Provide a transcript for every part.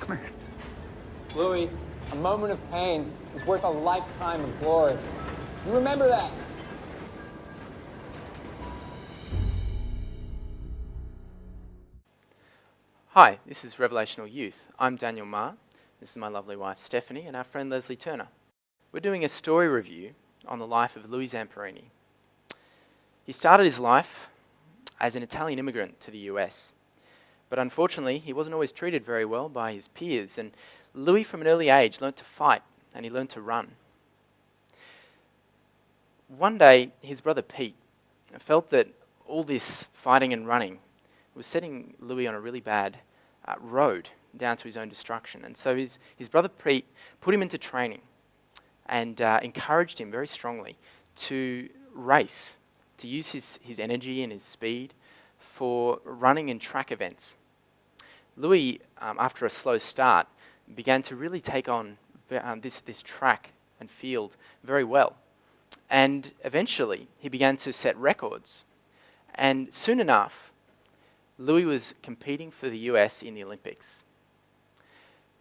Come here. Louis, a moment of pain is worth a lifetime of glory. You remember that? Hi, this is Revelational Youth. I'm Daniel Maher. This is my lovely wife Stephenie and our friend Leslie Turner. We're doing a story review on the life of Louis Zamperini. He started his life as an Italian immigrant to the US, but unfortunately he wasn't always treated very well by his peers, and Louis from an early age learnt to fight and he learnt to run. One day his brother Pete felt that all this fighting and running was setting Louis on a really bad road down to his own destruction. And so his brother Pete put him into training and encouraged him very strongly to race, to use his energy and his speed for running and track events. Louis, after a slow start, began to really take on this track and field very well. And eventually he began to set records. And soon enough, Louis was competing for the US in the Olympics.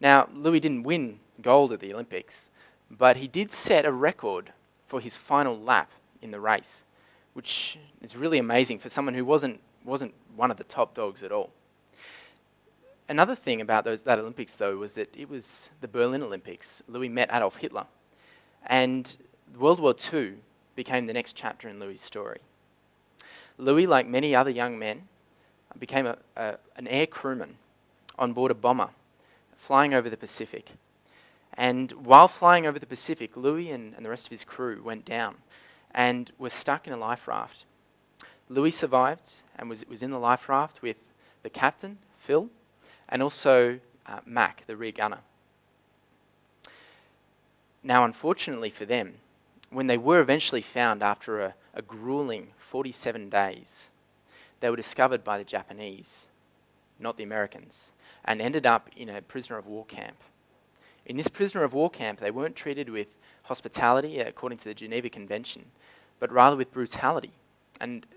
Now, Louis didn't win gold at the Olympics, but he did set a record for his final lap in the race, which is really amazing for someone who wasn't one of the top dogs at all. Another thing about that Olympics, though, was that it was the Berlin Olympics. Louis met Adolf Hitler, and World War II became the next chapter in Louis' story. Louis, like many other young men, became an air crewman on board a bomber flying over the Pacific. And while flying over the Pacific, Louis and the rest of his crew went down and were stuck in a life raft. Louis survived and was in the life raft with the captain, Phil, and also Mac, the rear gunner. Now, unfortunately for them, when they were eventually found after a grueling 47 days, they were discovered by the Japanese, not the Americans, and ended up in a prisoner of war camp. In this prisoner of war camp, they weren't treated with hospitality according to the Geneva Convention, but rather with brutality. And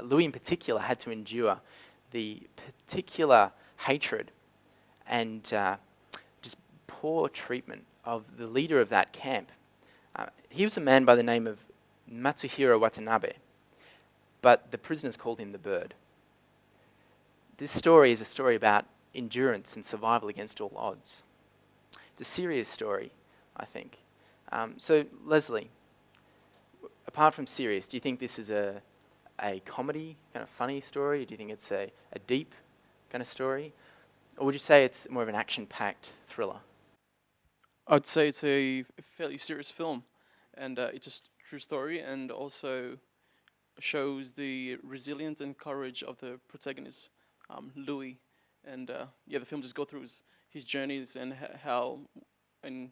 Louis in particular had to endure the particular hatred and just poor treatment of the leader of that camp. He was a man by the name of Matsuhiro Watanabe, but the prisoners called him the Bird. This story is a story about endurance and survival against all odds. It's a serious story, I think. So, Leslie, apart from serious, do you think this is a comedy, kind of funny story? Do you think it's a deep kind of story? Or would you say it's more of an action-packed thriller? I'd say it's a fairly serious film, and it's a true story, and also shows the resilience and courage of the protagonist, Louis. And the film just goes through his journeys and how and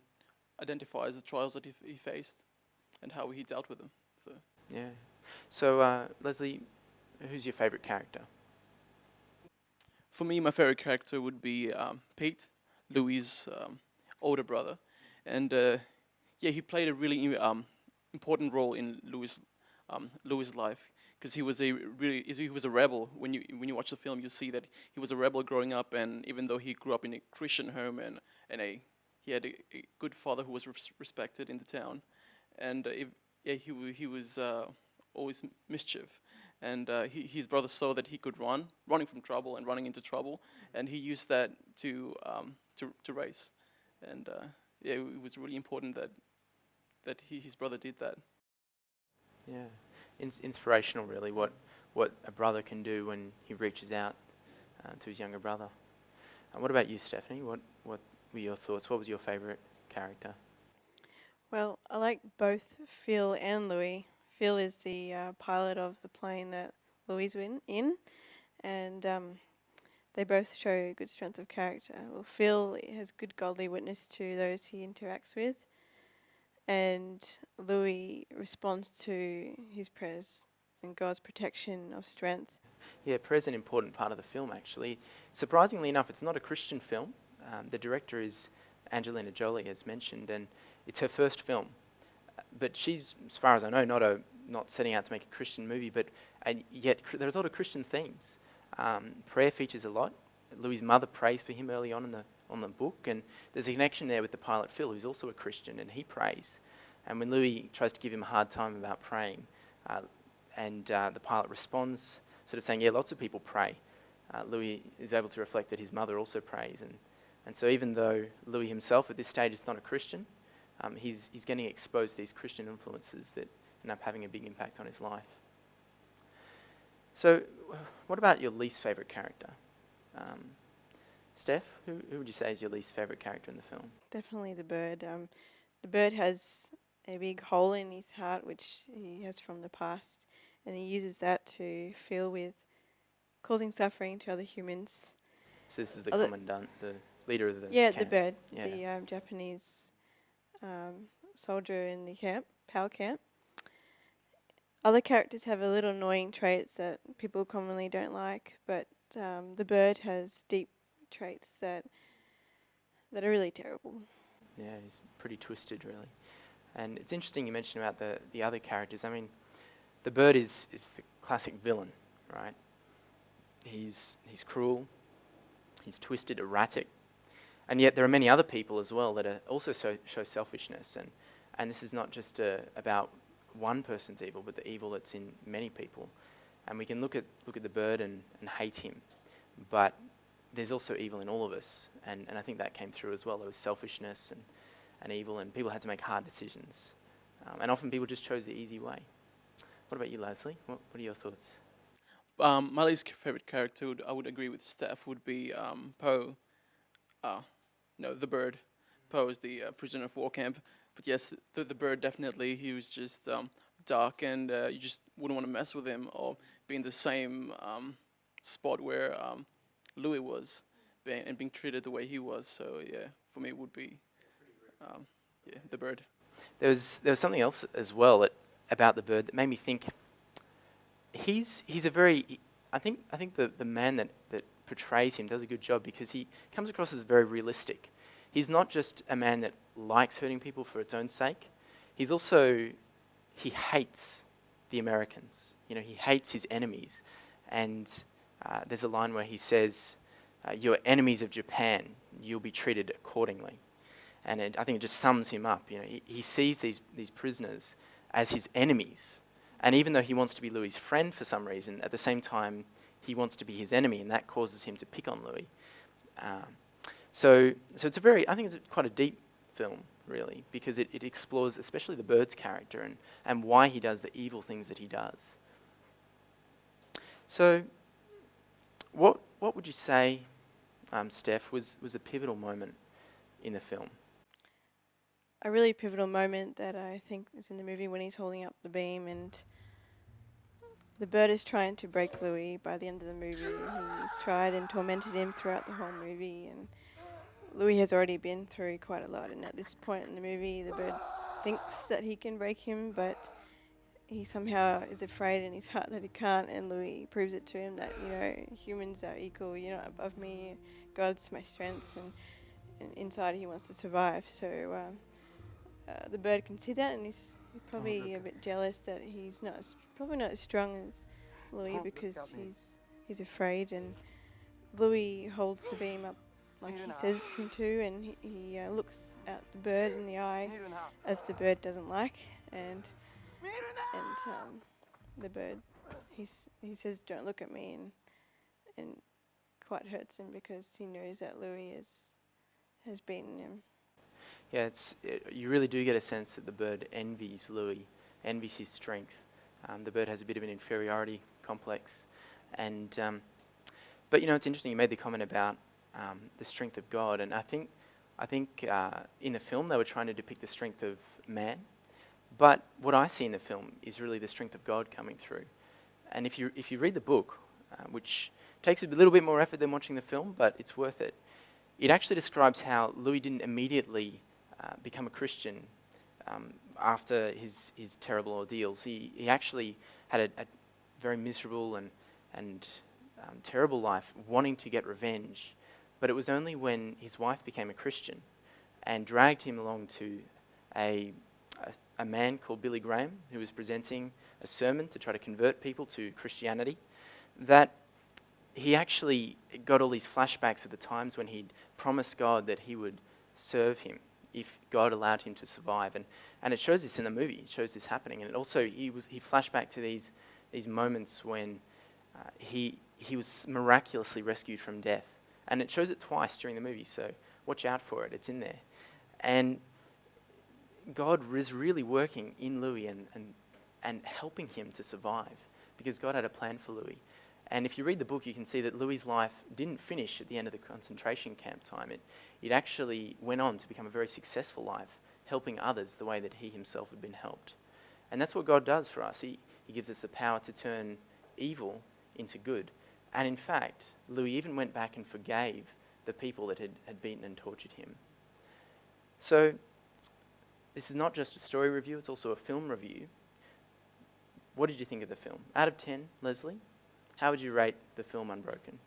identifies the trials that he faced and how he dealt with them. So yeah. So Leslie, who's your favourite character? For me, my favorite character would be Pete, Louis' older brother, and he played a really important role in Louis' life, because he was a rebel. When you watch the film, you see that he was a rebel growing up, and even though he grew up in a Christian home and he had a good father who was respected in the town, and he was always mischief, and his brother saw that he could running from trouble and running into trouble, and he used that to race, and it was really important that his brother did that. Yeah, inspirational really, what a brother can do when he reaches out to his younger brother. What about you, Stephenie? What were your thoughts? What was your favourite character? Well, I like both Phil and Louis. Phil is the pilot of the plane that Louis is in, and they both show good strength of character. Well, Phil has good godly witness to those he interacts with, and Louis responds to his prayers and God's protection of strength. Yeah, prayer's an important part of the film, actually. Surprisingly enough, it's not a Christian film. The director is Angelina Jolie, as mentioned, and it's her first film. But she's, as far as I know, not setting out to make a Christian movie, and yet there's a lot of Christian themes. Prayer features a lot, Louis's mother prays for him early on in the book, and there's a connection there with the pilot Phil, who's also a Christian, and he prays. And when Louis tries to give him a hard time about praying, the pilot responds, sort of saying, yeah, lots of people pray. Louis is able to reflect that his mother also prays, and so even though Louis himself at this stage is not a Christian, he's getting exposed to these Christian influences that end up having a big impact on his life. So, what about your least favourite character? Steph, who would you say is your least favourite character in the film? Definitely the bird. The bird has a big hole in his heart, which he has from the past, and he uses that to fill with causing suffering to other humans. So this is the commandant, the leader of the the camp. bird, Yeah. the Japanese soldier in the camp, power camp. Other characters have a little annoying traits that people commonly don't like, but the bird has deep traits that are really terrible. Yeah, he's pretty twisted, really. And it's interesting you mentioned about the other characters. I mean, the bird is the classic villain, right? He's cruel, he's twisted, erratic, and yet there are many other people as well that are also show selfishness, and this is not just about one person's evil, but the evil that's in many people. And we can look at the bird and hate him, but there's also evil in all of us, and I think that came through as well. There was selfishness and evil, and people had to make hard decisions, and often people just chose the easy way. What about you, Leslie? What are your thoughts? My least favorite character, I would agree with Steph, would be Poe. No, the bird. Poe is the prisoner of war camp. But yes, the bird definitely, he was just dark, and you just wouldn't want to mess with him or be in the same spot where Louis was being treated the way he was. So yeah, for me it would be the bird. There was something else as well about the bird that made me think. He's a very, I think the man that portrays him does a good job, because he comes across as very realistic. He's not just a man that likes hurting people for its own sake. He hates the Americans. You know, he hates his enemies. And there's a line where he says, "You're enemies of Japan. You'll be treated accordingly." And I think it just sums him up. You know, he sees these prisoners as his enemies. And even though he wants to be Louis's friend for some reason, at the same time, he wants to be his enemy, and that causes him to pick on Louis. So it's I think it's quite a deep film, really, because it explores especially the bird's character and why he does the evil things that he does. So what would you say, Steph, was a pivotal moment in the film? A really pivotal moment that I think is in the movie when he's holding up the beam and the bird is trying to break Louis by the end of the movie. He's tried and tormented him throughout the whole movie, and Louis has already been through quite a lot, and at this point in the movie the bird thinks that he can break him, but he somehow is afraid in his heart that he can't, and Louis proves it to him that, you know, humans are equal, you're not above me, God's my strength, and inside he wants to survive. So the bird can see that, and he's probably a bit jealous that he's probably not as strong as Louis, because he's afraid, and Louis holds the beam up like he says him to, and he looks at the bird in the eye, as the bird doesn't like, and the bird, he says, "Don't look at me," and quite hurts him because he knows that Louis has beaten him. Yeah, you really do get a sense that the bird envies Louis, envies his strength. The bird has a bit of an inferiority complex, and but you know, it's interesting. You made the comment about the strength of God, and I think in the film they were trying to depict the strength of man, but what I see in the film is really the strength of God coming through. And if you read the book, which takes a little bit more effort than watching the film, but it's worth it. It actually describes how Louis didn't immediately become a Christian after his terrible ordeals. He actually had a very miserable and terrible life, wanting to get revenge. But it was only when his wife became a Christian and dragged him along to a man called Billy Graham, who was presenting a sermon to try to convert people to Christianity, that he actually got all these flashbacks of the times when he'd promised God that he would serve him if God allowed him to survive. And it shows this in the movie. It shows this happening. And it also, he flashed back to these moments when he was miraculously rescued from death. And it shows it twice during the movie, so watch out for it. It's in there. And God is really working in Louis and helping him to survive, because God had a plan for Louis. And if you read the book, you can see that Louis's life didn't finish at the end of the concentration camp time. It actually went on to become a very successful life, helping others the way that he himself had been helped. And that's what God does for us. He gives us the power to turn evil into good. And in fact, Louis even went back and forgave the people that had beaten and tortured him. So this is not just a story review, it's also a film review. What did you think of the film? Out of 10, Leslie, how would you rate the film Unbroken?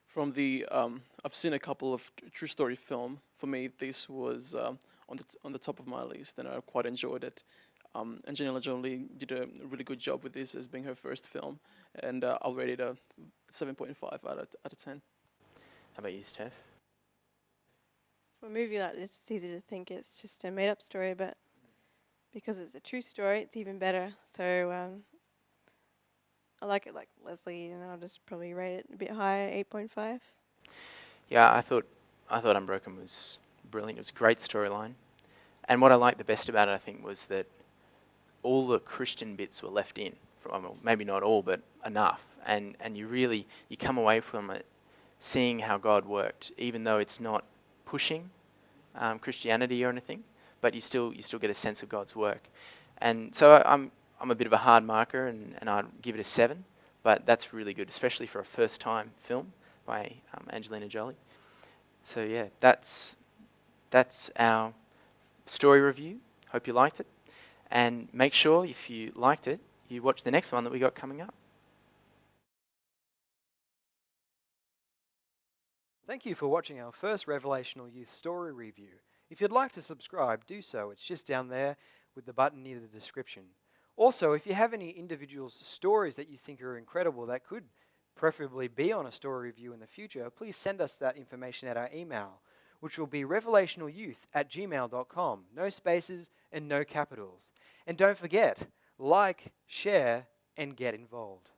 From the, I've seen a couple of true story film. For me, this was on the top of my list, and I quite enjoyed it. Angelina Jolie did a really good job with this as being her first film, and I'll rate it a 7.5 out of 10. How about you, Steph? For a movie like this, it's easy to think it's just a made-up story, but because it's a true story, it's even better. So I like it like Leslie, and I'll just probably rate it a bit higher, 8.5. Yeah, I thought Unbroken was brilliant. It was a great storyline. And what I liked the best about it, I think, was that all the Christian bits were left in. Well, maybe not all, but enough. And you come away from it seeing how God worked, even though it's not pushing Christianity or anything, but you still get a sense of God's work. And so I'm a bit of a hard marker, and I'd give it a 7, but that's really good, especially for a first-time film by Angelina Jolie. So yeah, that's our story review. Hope you liked it. And make sure, if you liked it, you watch the next one that we got coming up. Thank you for watching our first Revelational Youth Story Review. If you'd like to subscribe, do so. It's just down there with the button near the description. Also, if you have any individuals' stories that you think are incredible that could preferably be on a story review in the future, please send us that information at our email, which will be revelationalyouth@gmail.com. No spaces and no capitals. And don't forget, like, share, and get involved.